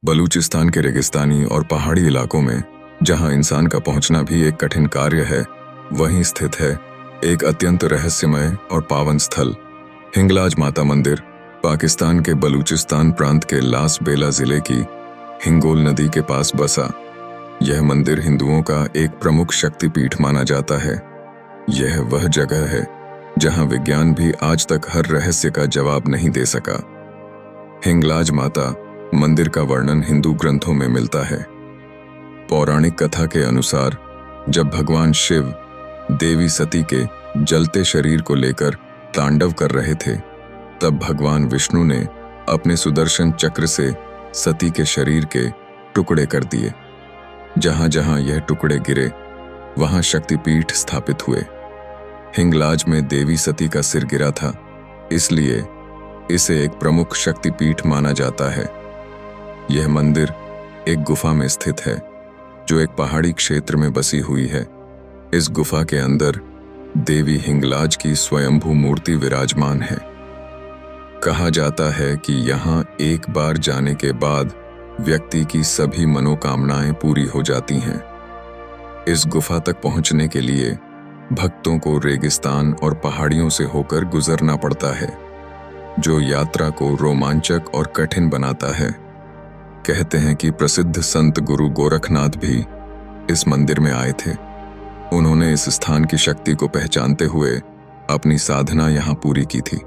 बलूचिस्तान के रेगिस्तानी और पहाड़ी इलाकों में, जहां इंसान का पहुंचना भी एक कठिन कार्य है, वहीं स्थित है एक अत्यंत रहस्यमय और पावन स्थल, हिंगलाज माता मंदिर। पाकिस्तान के बलूचिस्तान प्रांत के लास बेला जिले की हिंगोल नदी के पास बसा यह मंदिर हिंदुओं का एक प्रमुख शक्तिपीठ माना जाता है। यह वह जगह है जहां विज्ञान भी आज तक हर रहस्य का जवाब नहीं दे सका। हिंगलाज माता मंदिर का वर्णन हिंदू ग्रंथों में मिलता है। पौराणिक कथा के अनुसार जब भगवान शिव देवी सती के जलते शरीर को लेकर तांडव कर रहे थे, तब भगवान विष्णु ने अपने सुदर्शन चक्र से सती के शरीर के टुकड़े कर दिए। जहां जहां यह टुकड़े गिरे, वहां शक्तिपीठ स्थापित हुए। हिंगलाज में देवी सती का सिर गिरा था, इसलिए इसे एक प्रमुख शक्तिपीठ माना जाता है। यह मंदिर एक गुफा में स्थित है, जो एक पहाड़ी क्षेत्र में बसी हुई है। इस गुफा के अंदर देवी हिंगलाज की स्वयंभू मूर्ति विराजमान है। कहा जाता है कि यहाँ एक बार जाने के बाद व्यक्ति की सभी मनोकामनाएं पूरी हो जाती हैं। इस गुफा तक पहुंचने के लिए भक्तों को रेगिस्तान और पहाड़ियों से होकर गुजरना पड़ता है, जो यात्रा को रोमांचक और कठिन बनाता है। कहते हैं कि प्रसिद्ध संत गुरु गोरखनाथ भी इस मंदिर में आए थे। उन्होंने इस स्थान की शक्ति को पहचानते हुए अपनी साधना यहाँ पूरी की थी।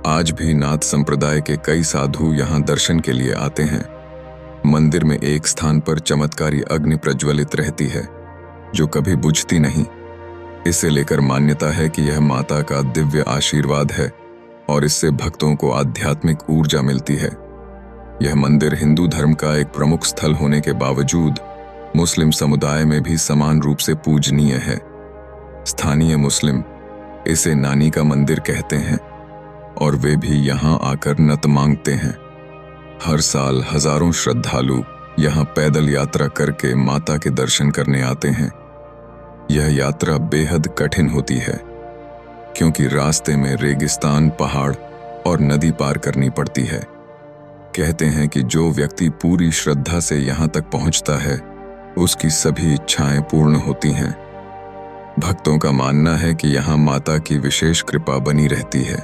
आज भी नाथ संप्रदाय के कई साधु यहाँ दर्शन के लिए आते हैं। मंदिर में एक स्थान पर चमत्कारी अग्नि प्रज्वलित रहती है, जो कभी बुझती नहीं। इसे लेकर मान्यता है कि यह माता का दिव्य आशीर्वाद है और इससे भक्तों को आध्यात्मिक ऊर्जा मिलती है। यह मंदिर हिंदू धर्म का एक प्रमुख स्थल होने के बावजूद मुस्लिम समुदाय में भी समान रूप से पूजनीय है। स्थानीय मुस्लिम इसे नानी का मंदिर कहते हैं और वे भी यहाँ आकर नत मांगते हैं। हर साल हजारों श्रद्धालु यहाँ पैदल यात्रा करके माता के दर्शन करने आते हैं। यह यात्रा बेहद कठिन होती है, क्योंकि रास्ते में रेगिस्तान, पहाड़ और नदी पार करनी पड़ती है। कहते हैं कि जो व्यक्ति पूरी श्रद्धा से यहाँ तक पहुँचता है, उसकी सभी इच्छाएं पूर्ण होती हैं। भक्तों का मानना है कि यहाँ माता की विशेष कृपा बनी रहती है।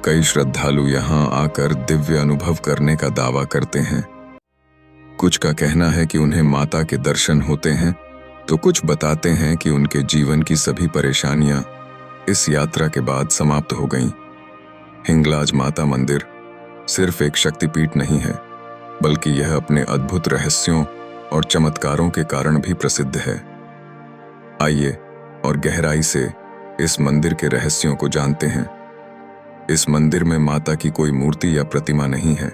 कई श्रद्धालु यहाँ आकर दिव्य अनुभव करने का दावा करते हैं। कुछ का कहना है कि उन्हें माता के दर्शन होते हैं, तो कुछ बताते हैं कि उनके जीवन की सभी परेशानियां इस यात्रा के बाद समाप्त हो गईं। हिंगलाज माता मंदिर सिर्फ एक शक्तिपीठ नहीं है, बल्कि यह अपने अद्भुत रहस्यों और चमत्कारों के कारण भी प्रसिद्ध है। आइए और गहराई से इस मंदिर के रहस्यों को जानते हैं। इस मंदिर में माता की कोई मूर्ति या प्रतिमा नहीं है,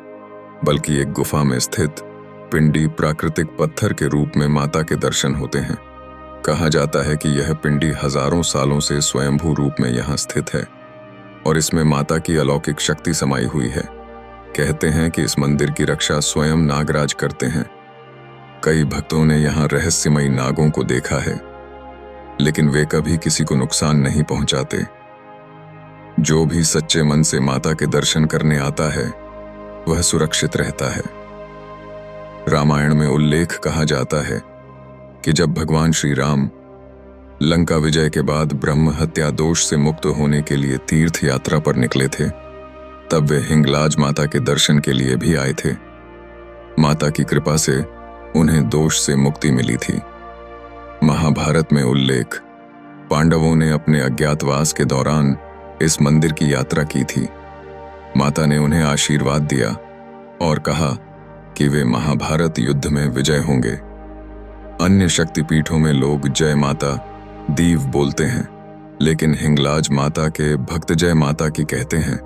बल्कि एक गुफा में स्थित पिंडी प्राकृतिक पत्थर के रूप में माता के दर्शन होते हैं। कहा जाता है कि यह पिंडी हजारों सालों से स्वयंभू रूप में यहाँ स्थित है और इसमें माता की अलौकिक शक्ति समाई हुई है। कहते हैं कि इस मंदिर की रक्षा स्वयं नागराज करते हैं। कई भक्तों ने यहाँ रहस्यमयी नागों को देखा है, लेकिन वे कभी किसी को नुकसान नहीं पहुंचाते। जो भी सच्चे मन से माता के दर्शन करने आता है, वह सुरक्षित रहता है। रामायण में उल्लेख कहा जाता है कि जब भगवान श्री राम लंका विजय के बाद ब्रह्म हत्या दोष से मुक्त होने के लिए तीर्थ यात्रा पर निकले थे, तब वे हिंगलाज माता के दर्शन के लिए भी आए थे। माता की कृपा से उन्हें दोष से मुक्ति मिली थी। महाभारत में उल्लेख, पांडवों ने अपने अज्ञातवास के दौरान इस मंदिर की यात्रा की थी। माता ने उन्हें आशीर्वाद दिया और कहा कि वे महाभारत युद्ध में विजय होंगे। अन्य शक्तिपीठों में लोग जय माता दीव बोलते हैं, लेकिन हिंगलाज माता के भक्त जय माता की कहते हैं।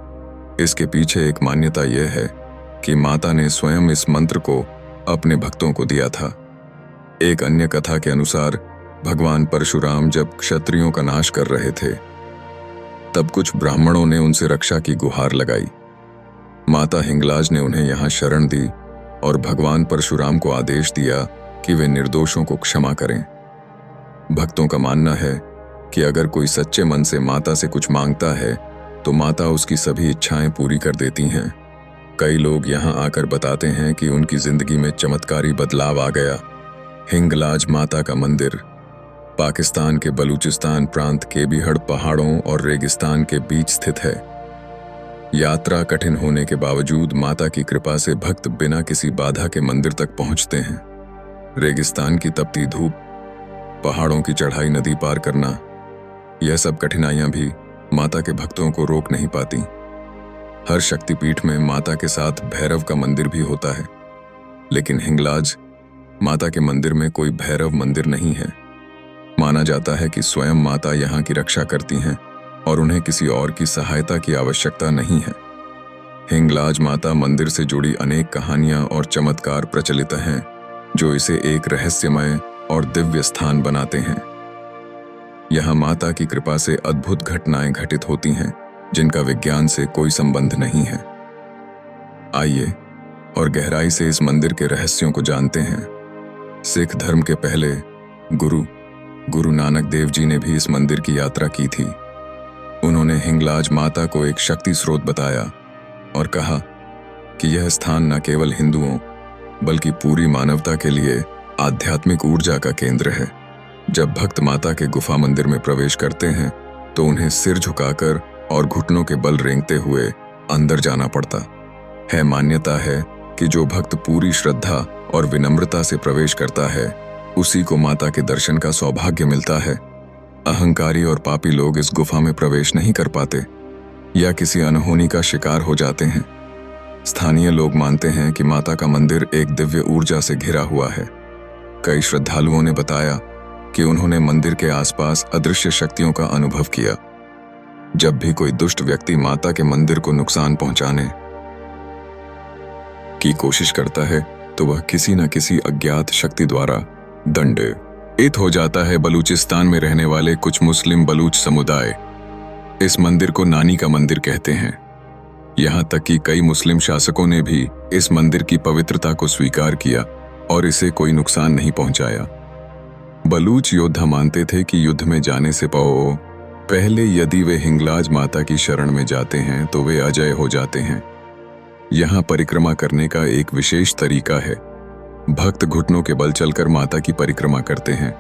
इसके पीछे एक मान्यता यह है कि माता ने स्वयं इस मंत्र को अपने भक्तों को दिया था। एक अन्य कथा के अनुसार भगवान परशुराम जब क्षत्रियों का नाश कर रहे थे, तब कुछ ब्राह्मणों ने उनसे रक्षा की गुहार लगाई। माता हिंगलाज ने उन्हें यहाँ शरण दी और भगवान परशुराम को आदेश दिया कि वे निर्दोषों को क्षमा करें। भक्तों का मानना है कि अगर कोई सच्चे मन से माता से कुछ मांगता है, तो माता उसकी सभी इच्छाएं पूरी कर देती हैं। कई लोग यहाँ आकर बताते हैं कि उनकी जिंदगी में चमत्कारी बदलाव आ गया। हिंगलाज माता का मंदिर पाकिस्तान के बलूचिस्तान प्रांत के बिहड़ पहाड़ों और रेगिस्तान के बीच स्थित है। यात्रा कठिन होने के बावजूद माता की कृपा से भक्त बिना किसी बाधा के मंदिर तक पहुंचते हैं। रेगिस्तान की तपती धूप, पहाड़ों की चढ़ाई, नदी पार करना, यह सब कठिनाइयां भी माता के भक्तों को रोक नहीं पाती। हर शक्तिपीठ में माता के साथ भैरव का मंदिर भी होता है, लेकिन हिंगलाज माता के मंदिर में कोई भैरव मंदिर नहीं है। माना जाता है कि स्वयं माता यहाँ की रक्षा करती हैं और उन्हें किसी और की सहायता की आवश्यकता नहीं है। हिंगलाज माता मंदिर से जुड़ी अनेक कहानियां और चमत्कार प्रचलित हैं, जो इसे एक रहस्यमय और दिव्य स्थान बनाते हैं। यहाँ माता की कृपा से अद्भुत घटनाएं घटित होती हैं, जिनका विज्ञान से कोई संबंध नहीं है। आइए और गहराई से इस मंदिर के रहस्यों को जानते हैं। सिख धर्म के पहले गुरु नानक देव जी ने भी इस मंदिर की यात्रा की थी। उन्होंने हिंगलाज माता को एक शक्ति स्रोत बताया और कहा कि यह स्थान न केवल हिंदुओं बल्कि पूरी मानवता के लिए आध्यात्मिक ऊर्जा का केंद्र है। जब भक्त माता के गुफा मंदिर में प्रवेश करते हैं तो उन्हें सिर झुकाकर और घुटनों के बल रेंगते हुए अंदर जाना पड़ता है। मान्यता है कि जो भक्त पूरी श्रद्धा और विनम्रता से प्रवेश करता है, उसी को माता के दर्शन का सौभाग्य मिलता है। अहंकारी और पापी लोग इस गुफा में प्रवेश नहीं कर पाते या किसी अनहोनी का शिकार हो जाते हैं। स्थानीय लोग मानते हैं कि माता का मंदिर एक दिव्य ऊर्जा से घिरा हुआ है। कई श्रद्धालुओं ने बताया कि उन्होंने मंदिर के आसपास अदृश्य शक्तियों का अनुभव किया। जब भी कोई दुष्ट व्यक्ति माता के मंदिर को नुकसान पहुंचाने की कोशिश करता है, तो वह किसी न किसी अज्ञात शक्ति द्वारा दंडित हो जाता है। बलूचिस्तान में रहने वाले कुछ मुस्लिम बलूच समुदाय इस मंदिर को नानी का मंदिर कहते हैं। यहाँ तक कि कई मुस्लिम शासकों ने भी इस मंदिर की पवित्रता को स्वीकार किया और इसे कोई नुकसान नहीं पहुंचाया। बलूच योद्धा मानते थे कि युद्ध में जाने से पहले यदि वे हिंगलाज माता की शरण में जाते हैं तो वे अजय हो जाते हैं। यहाँ परिक्रमा करने का एक विशेष तरीका है। भक्त घुटनों के बल चलकर माता की परिक्रमा करते हैं।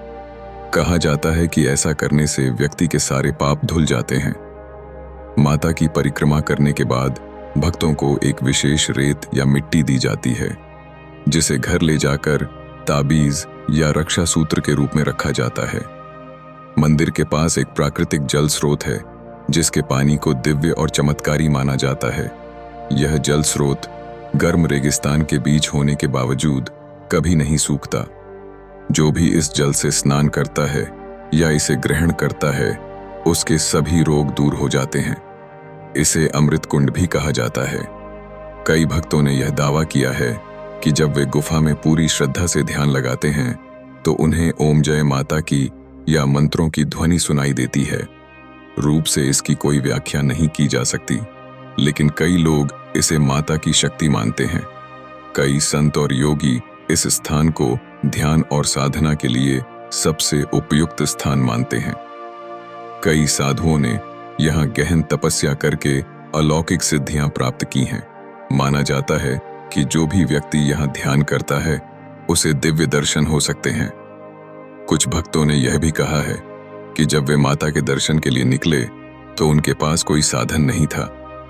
कहा जाता है कि ऐसा करने से व्यक्ति के सारे पाप धुल जाते हैं। माता की परिक्रमा करने के बाद भक्तों को एक विशेष रेत या मिट्टी दी जाती है, जिसे घर ले जाकर ताबीज या रक्षा सूत्र के रूप में रखा जाता है। मंदिर के पास एक प्राकृतिक जल स्रोत है, जिसके पानी को दिव्य और चमत्कारी माना जाता है। यह जल स्रोत गर्म रेगिस्तान के बीच होने के बावजूद कभी नहीं सूखता। जो भी इस जल से स्नान करता है या इसे ग्रहण करता है, उसके सभी रोग दूर हो जाते हैं। इसे अमृत कुंड भी कहा जाता है। कई भक्तों ने यह दावा किया है कि जब वे गुफा में पूरी श्रद्धा से ध्यान लगाते हैं तो उन्हें ओम जय माता की या मंत्रों की ध्वनि सुनाई देती है। रूप से इसकी कोई व्याख्या नहीं की जा सकती, लेकिन कई लोग इसे माता की शक्ति मानते हैं। कई संत और योगी इस स्थान को ध्यान और साधना के लिए सबसे उपयुक्त स्थान मानते हैं। कई साधुओं ने यहाँ गहन तपस्या करके अलौकिक सिद्धियां प्राप्त की हैं। माना जाता है कि जो भी व्यक्ति यहाँ ध्यान करता है, उसे दिव्य दर्शन हो सकते हैं। कुछ भक्तों ने यह भी कहा है कि जब वे माता के दर्शन के लिए निकले तो उनके पास कोई साधन नहीं था,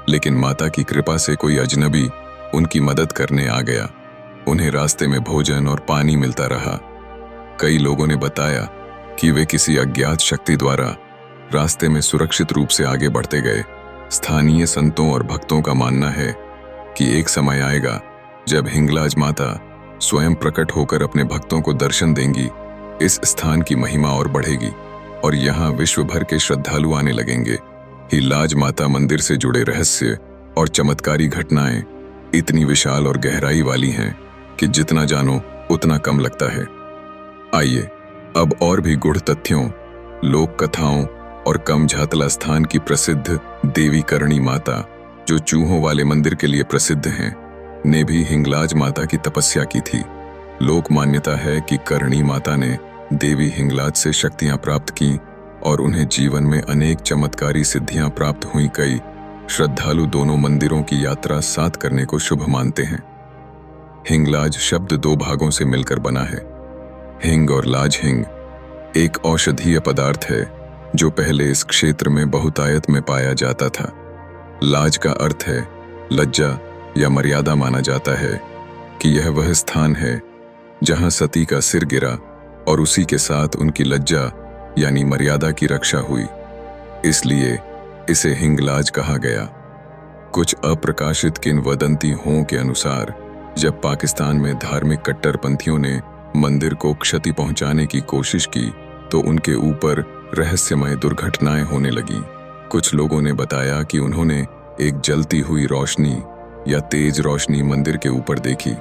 लेकिन माता की कृपा से कोई अजनबी उनकी मदद करने आ गया। उन्हें रास्ते में भोजन और पानी मिलता रहा। कई लोगों ने बताया कि वे किसी अज्ञात शक्ति द्वारा रास्ते में सुरक्षित रूप से आगे बढ़ते गए। स्थानीय संतों और भक्तों का मानना है कि एक समय आएगा जब हिंगलाज माता स्वयं प्रकट होकर अपने भक्तों को दर्शन देंगी। इस स्थान की महिमा और बढ़ेगी और यहाँ विश्व भर के श्रद्धालु आने लगेंगे। हिंगलाज माता मंदिर से जुड़े रहस्य और चमत्कारी घटनाएं इतनी विशाल और गहराई वाली हैं कि जितना जानो उतना कम लगता है। आइए अब और भी गूढ़ तथ्यों, लोक कथाओं और कम झातला स्थान की प्रसिद्ध देवी करणी माता, जो चूहों वाले मंदिर के लिए प्रसिद्ध हैं, ने भी हिंगलाज माता की तपस्या की थी। लोक मान्यता है कि करणी माता ने देवी हिंगलाज से शक्तियां प्राप्त की और उन्हें जीवन में अनेक चमत्कारी सिद्धियां प्राप्त हुई। कई श्रद्धालु दोनों मंदिरों की यात्रा साथ करने को शुभ मानते हैं। हिंगलाज शब्द दो भागों से मिलकर बना है। हिंग और लाज। हिंग एक औषधीय पदार्थ है जो पहले इस क्षेत्र में बहुतायत में पाया जाता था। लाज का अर्थ है लज्जा या मर्यादा। माना जाता है कि यह वह स्थान है जहां सती का सिर गिरा और उसी के साथ उनकी लज्जा यानी मर्यादा की रक्षा हुई, इसलिए इसे हिंगलाज कहा गया। कुछ अप्रकाशित किंवदंतियों के अनुसार जब पाकिस्तान में धार्मिक कट्टरपंथियों ने मंदिर को क्षति पहुंचाने की कोशिश की तो उनके ऊपर रहस्यमय दुर्घटनाएं होने लगीं। कुछ लोगों ने बताया कि उन्होंने एक जलती हुई रोशनी या तेज रोशनी मंदिर के ऊपर देखी,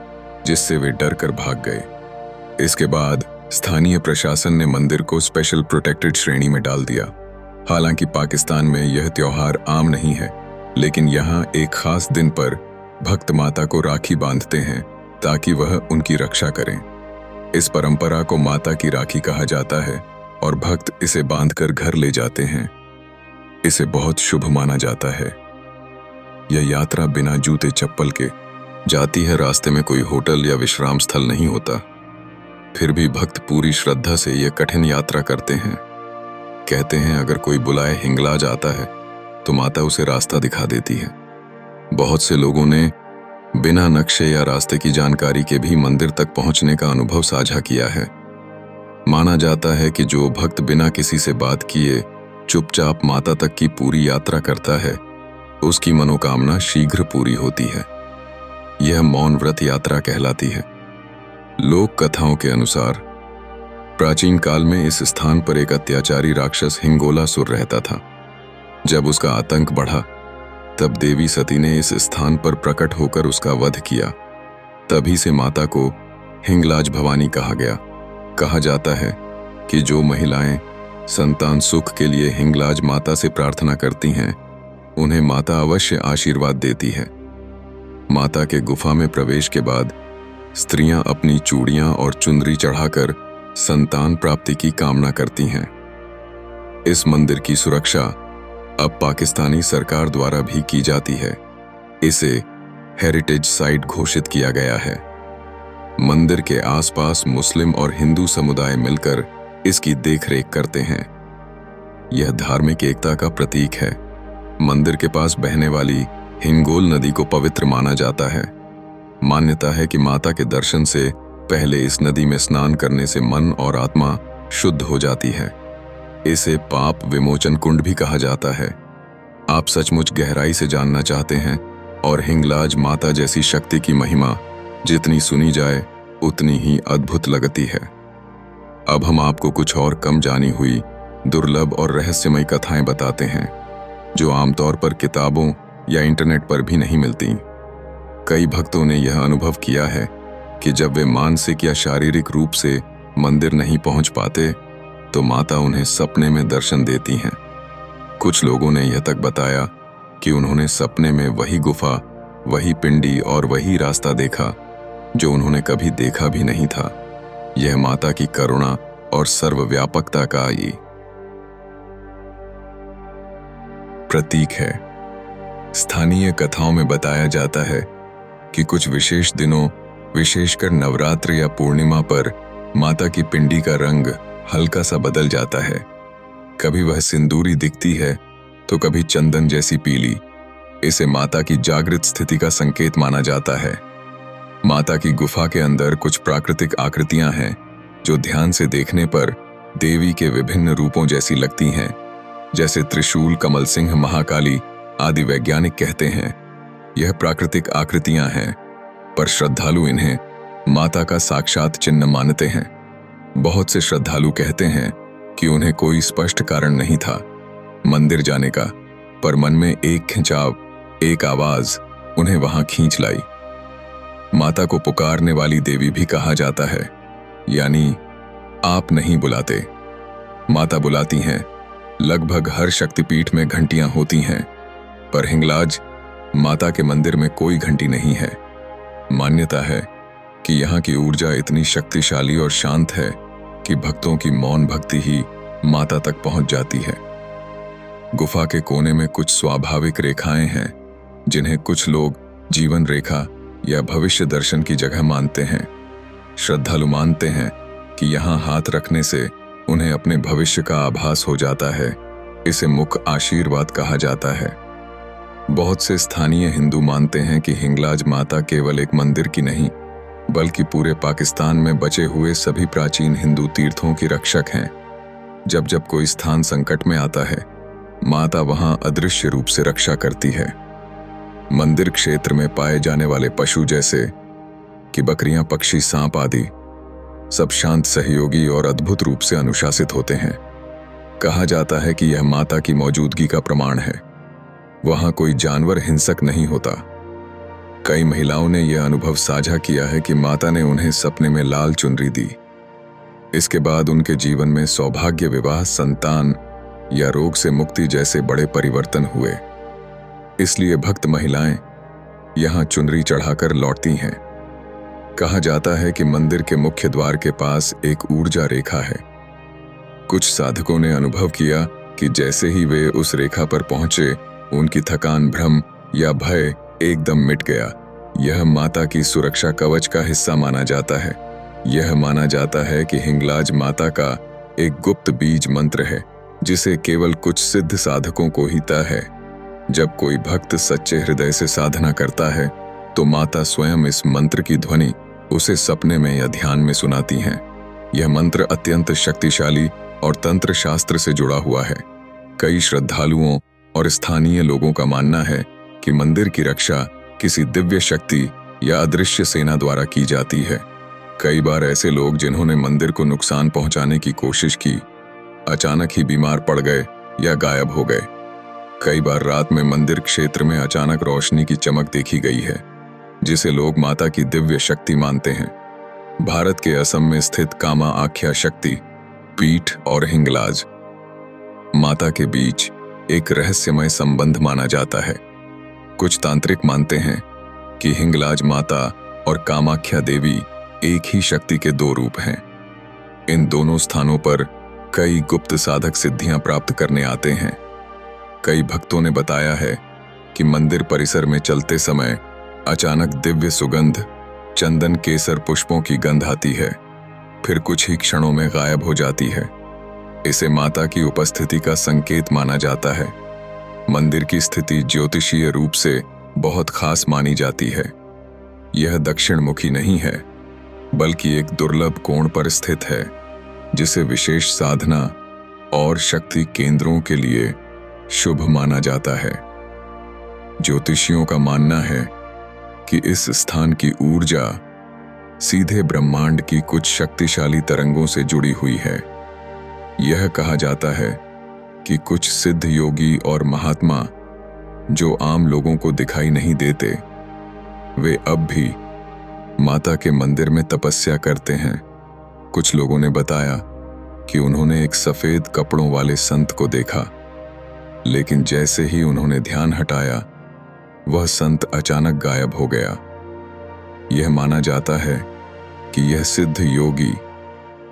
जिससे वे डर कर भाग गए। इसके बाद स्थानीय प्रशासन ने मंदिर को स्पेशल प्रोटेक्टेड श्रेणी में डाल दिया। हालांकि पाकिस्तान में यह त्योहार आम नहीं है, लेकिन यहाँ एक खास दिन पर भक्त माता को राखी बांधते हैं ताकि वह उनकी रक्षा करें। इस परंपरा को माता की राखी कहा जाता है और भक्त इसे बांधकर घर ले जाते हैं। इसे बहुत शुभ माना जाता है। यह यात्रा बिना जूते चप्पल के जाती है। रास्ते में कोई होटल या विश्राम स्थल नहीं होता। फिर भी भक्त पूरी श्रद्धा से यह कठिन यात्रा करते हैं। कहते हैं अगर कोई बुलाए हिंगलाज आता है तो माता उसे रास्ता दिखा देती है। बहुत से लोगों ने बिना नक्शे या रास्ते की जानकारी के भी मंदिर तक पहुंचने का अनुभव साझा किया है। माना जाता है कि जो भक्त बिना किसी से बात किए चुपचाप माता तक की पूरी यात्रा करता है, उसकी मनोकामना शीघ्र पूरी होती है। यह मौन व्रत यात्रा कहलाती है। लोक कथाओं के अनुसार प्राचीन काल में इस स्थान पर एक अत्याचारी राक्षस हिंगोलासुर रहता था। जब उसका आतंक बढ़ा तब देवी सती ने इस स्थान पर प्रकट होकर उसका वध किया। तभी से माता को हिंगलाज भवानी कहा गया। कहा जाता है कि जो महिलाएं संतान सुख के लिए हिंगलाज माता से प्रार्थना करती हैं, उन्हें माता अवश्य आशीर्वाद देती है। माता के गुफा में प्रवेश के बाद स्त्रियां अपनी चूड़ियां और चुंदरी चढ़ाकर संतान प्राप्ति की कामना करती हैं। इस मंदिर की सुरक्षा अब पाकिस्तानी सरकार द्वारा भी की जाती है। इसे हेरिटेज साइट घोषित किया गया है। मंदिर के आसपास मुस्लिम और हिंदू समुदाय मिलकर इसकी देखरेख करते हैं। यह धार्मिक एकता का प्रतीक है। मंदिर के पास बहने वाली हिंगोल नदी को पवित्र माना जाता है। मान्यता है कि माता के दर्शन से पहले इस नदी में स्नान करने से मन और आत्मा शुद्ध हो जाती है। इसे पाप विमोचन कुंड भी कहा जाता है। आप सचमुच गहराई से जानना चाहते हैं और हिंगलाज माता जैसी शक्ति की महिमा जितनी सुनी जाए उतनी ही अद्भुत लगती है। अब हम आपको कुछ और कम जानी हुई दुर्लभ और रहस्यमय कथाएं बताते हैं जो आमतौर पर किताबों या इंटरनेट पर भी नहीं मिलती। कई भक्तों ने यह अनुभव किया है कि जब वे मानसिक या शारीरिक रूप से मंदिर नहीं पहुंच पाते तो माता उन्हें सपने में दर्शन देती हैं। कुछ लोगों ने यह तक बताया कि उन्होंने सपने में वही गुफा, वही पिंडी और वही रास्ता देखा जो उन्होंने कभी देखा भी नहीं था। यह माता की करुणा और सर्वव्यापकता का ही प्रतीक है। स्थानीय कथाओं में बताया जाता है कि कुछ विशेष दिनों, विशेषकर नवरात्र या पूर्णिमा पर माता की पिंडी का रंग हल्का सा बदल जाता है। कभी वह सिंदूरी दिखती है तो कभी चंदन जैसी पीली। इसे माता की जागृत स्थिति का संकेत माना जाता है। माता की गुफा के अंदर कुछ प्राकृतिक आकृतियां हैं जो ध्यान से देखने पर देवी के विभिन्न रूपों जैसी लगती हैं, जैसे त्रिशूल, कमल सिंह, महाकाली आदि। वैज्ञानिक कहते हैं यह प्राकृतिक आकृतियां हैं, पर श्रद्धालु इन्हें माता का साक्षात चिन्ह मानते हैं। बहुत से श्रद्धालु कहते हैं कि उन्हें कोई स्पष्ट कारण नहीं था मंदिर जाने का, पर मन में एक खिंचाव, एक आवाज उन्हें वहां खींच लाई। माता को पुकारने वाली देवी भी कहा जाता है, यानी आप नहीं बुलाते, माता बुलाती हैं। लगभग हर शक्तिपीठ में घंटियां होती हैं, पर हिंगलाज माता के मंदिर में कोई घंटी नहीं है। मान्यता है कि यहाँ की ऊर्जा इतनी शक्तिशाली और शांत है कि भक्तों की मौन भक्ति ही माता तक पहुंच जाती है। गुफा के कोने में कुछ स्वाभाविक रेखाएं हैं जिन्हें कुछ लोग जीवन रेखा या भविष्य दर्शन की जगह मानते हैं। श्रद्धालु मानते हैं कि यहाँ हाथ रखने से उन्हें अपने भविष्य का आभास हो जाता है। इसे मुख आशीर्वाद कहा जाता है। बहुत से स्थानीय हिंदू मानते हैं कि हिंगलाज माता केवल एक मंदिर की नहीं, बल्कि पूरे पाकिस्तान में बचे हुए सभी प्राचीन हिंदू तीर्थों की रक्षक हैं। जब जब कोई स्थान संकट में आता है, माता वहां अदृश्य रूप से रक्षा करती है। मंदिर क्षेत्र में पाए जाने वाले पशु जैसे कि बकरियां, पक्षी, सांप आदि सब शांत, सहयोगी और अद्भुत रूप से अनुशासित होते हैं। कहा जाता है कि यह माता की मौजूदगी का प्रमाण है। वहां कोई जानवर हिंसक नहीं होता। कई महिलाओं ने यह अनुभव साझा किया है कि माता ने उन्हें सपने में लाल चुनरी दी। इसके बाद उनके जीवन में सौभाग्य, विवाह, संतान या रोग से मुक्ति जैसे बड़े परिवर्तन हुए। इसलिए भक्त महिलाएं यहां चुनरी चढ़ाकर लौटती हैं। कहा जाता है कि मंदिर के मुख्य द्वार के पास एक ऊर्जा रेखा है। कुछ साधकों ने अनुभव किया कि जैसे ही वे उस रेखा पर पहुंचे, उनकी थकान, भ्रम या भय एकदम मिट गया। यह माता की सुरक्षा कवच का हिस्सा माना जाता है। यह माना जाता है कि हिंगलाज माता का एक गुप्त बीज मंत्र है जिसे केवल कुछ सिद्ध साधकों को ही तय है। जब कोई भक्त सच्चे हृदय से साधना करता है तो माता स्वयं इस मंत्र की ध्वनि उसे सपने में या ध्यान में सुनाती हैं। यह मंत्र अत्यंत शक्तिशाली और तंत्र शास्त्र से जुड़ा हुआ है। कई श्रद्धालुओं और स्थानीय लोगों का मानना है कि मंदिर की रक्षा किसी दिव्य शक्ति या अदृश्य सेना द्वारा की जाती है। कई बार ऐसे लोग जिन्होंने मंदिर को नुकसान पहुंचाने की कोशिश की, अचानक ही बीमार पड़ गए या गायब हो गए। कई बार रात में मंदिर क्षेत्र में अचानक रोशनी की चमक देखी गई है, जिसे लोग माता की दिव्य शक्ति मानते हैं। भारत के असम में स्थित कामा आख्या शक्ति पीठ और हिंगलाज माता के बीच एक रहस्यमय संबंध माना जाता है। कुछ तांत्रिक मानते हैं कि हिंगलाज माता और कामाख्या देवी एक ही शक्ति के दो रूप हैं। इन दोनों स्थानों पर कई गुप्त साधक सिद्धियां प्राप्त करने आते हैं। कई भक्तों ने बताया है कि मंदिर परिसर में चलते समय अचानक दिव्य सुगंध, चंदन, केसर पुष्पों की गंध आती है, फिर कुछ ही क्षणों में गायब हो जाती है। इसे माता की उपस्थिति का संकेत माना जाता है। मंदिर की स्थिति ज्योतिषीय रूप से बहुत खास मानी जाती है। यह दक्षिण मुखी नहीं है, बल्कि एक दुर्लभ कोण पर स्थित है, जिसे विशेष साधना और शक्ति केंद्रों के लिए शुभ माना जाता है। ज्योतिषियों का मानना है कि इस स्थान की ऊर्जा सीधे ब्रह्मांड की कुछ शक्तिशाली तरंगों से जुड़ी हुई है। यह कहा जाता है कि कुछ सिद्ध योगी और महात्मा जो आम लोगों को दिखाई नहीं देते, वे अब भी माता के मंदिर में तपस्या करते हैं। कुछ लोगों ने बताया कि उन्होंने एक सफेद कपड़ों वाले संत को देखा, लेकिन जैसे ही उन्होंने ध्यान हटाया, वह संत अचानक गायब हो गया। यह माना जाता है कि यह सिद्ध योगी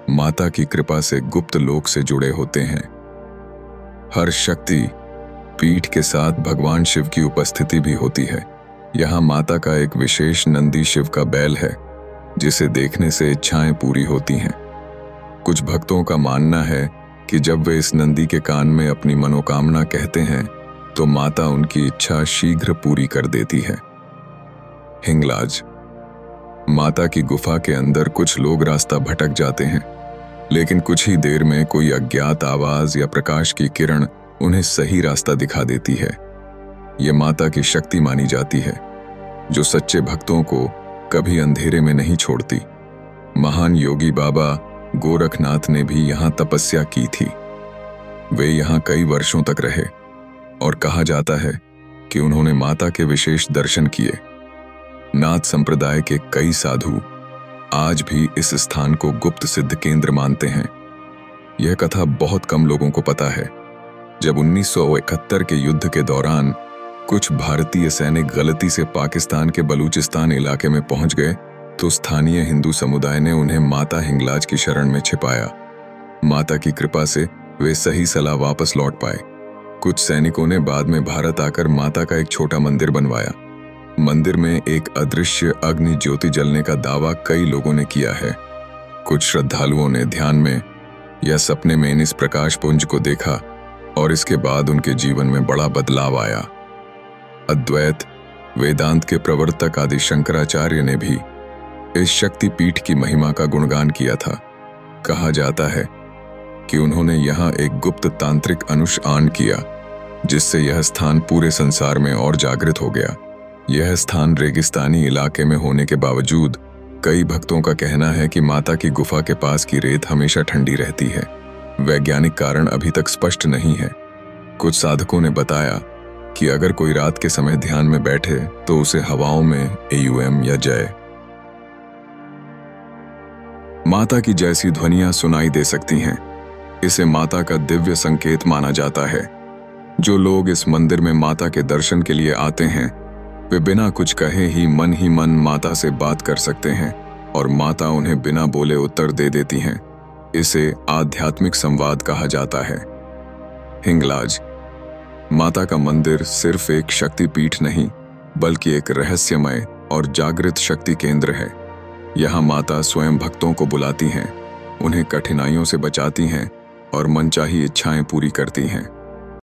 माता की कृपा से गुप्त लोक से जुड़े होते हैं। हर शक्ति पीठ के साथ भगवान शिव की उपस्थिति भी होती है। यहाँ माता का एक विशेष नंदी शिव का बैल है, जिसे देखने से इच्छाएं पूरी होती हैं। कुछ भक्तों का मानना है कि जब वे इस नंदी के कान में अपनी मनोकामना कहते हैं तो माता उनकी इच्छा शीघ्र पूरी कर देती है। हिंगलाज माता की गुफा के अंदर कुछ लोग रास्ता भटक जाते हैं, लेकिन कुछ ही देर में कोई अज्ञात आवाज या प्रकाश की किरण उन्हें सही रास्ता दिखा देती है। यह माता की शक्ति मानी जाती है, जो सच्चे भक्तों को कभी अंधेरे में नहीं छोड़ती। महान योगी बाबा गोरखनाथ ने भी यहाँ तपस्या की थी। वे यहाँ कई वर्षों तक रहे और कहा जाता है कि उन्होंने माता के विशेष दर्शन किए। नाथ संप्रदाय के कई साधु आज भी इस स्थान को गुप्त सिद्ध केंद्र मानते हैं। यह कथा बहुत कम लोगों को पता है। जब 1971 के युद्ध के दौरान कुछ भारतीय सैनिक गलती से पाकिस्तान के बलूचिस्तान इलाके में पहुंच गए, तो स्थानीय हिंदू समुदाय ने उन्हें माता हिंगलाज की शरण में छिपाया। माता की कृपा से वे सही सलाह वापस लौट पाए। कुछ सैनिकों ने बाद में भारत आकर माता का एक छोटा मंदिर बनवाया। मंदिर में एक अदृश्य अग्नि ज्योति जलने का दावा कई लोगों ने किया है। कुछ श्रद्धालुओं ने ध्यान में या सपने में इस प्रकाश पुंज को देखा और इसके बाद उनके जीवन में बड़ा बदलाव आया। अद्वैत वेदांत के प्रवर्तक आदि शंकराचार्य ने भी इस शक्ति पीठ की महिमा का गुणगान किया था। कहा जाता है कि उन्होंने यहाँ एक गुप्त तांत्रिक अनुष्ठान किया, जिससे यह स्थान पूरे संसार में और जागृत हो गया। यह स्थान रेगिस्तानी इलाके में होने के बावजूद कई भक्तों का कहना है कि माता की गुफा के पास की रेत हमेशा ठंडी रहती है। वैज्ञानिक कारण अभी तक स्पष्ट नहीं है। कुछ साधकों ने बताया कि अगर कोई रात के समय ध्यान में बैठे तो उसे हवाओं में AUM या जय माता की जैसी ध्वनियां सुनाई दे सकती हैं। इसे माता का दिव्य संकेत माना जाता है। जो लोग इस मंदिर में माता के दर्शन के लिए आते हैं, वे बिना कुछ कहे ही मन माता से बात कर सकते हैं और माता उन्हें बिना बोले उत्तर दे देती हैं। इसे आध्यात्मिक संवाद कहा जाता है। हिंगलाज माता का मंदिर सिर्फ एक शक्ति पीठ नहीं, बल्कि एक रहस्यमय और जागृत शक्ति केंद्र है। यहाँ माता स्वयं भक्तों को बुलाती हैं, उन्हें कठिनाइयों से बचाती हैं और मनचाही इच्छाएं पूरी करती हैं।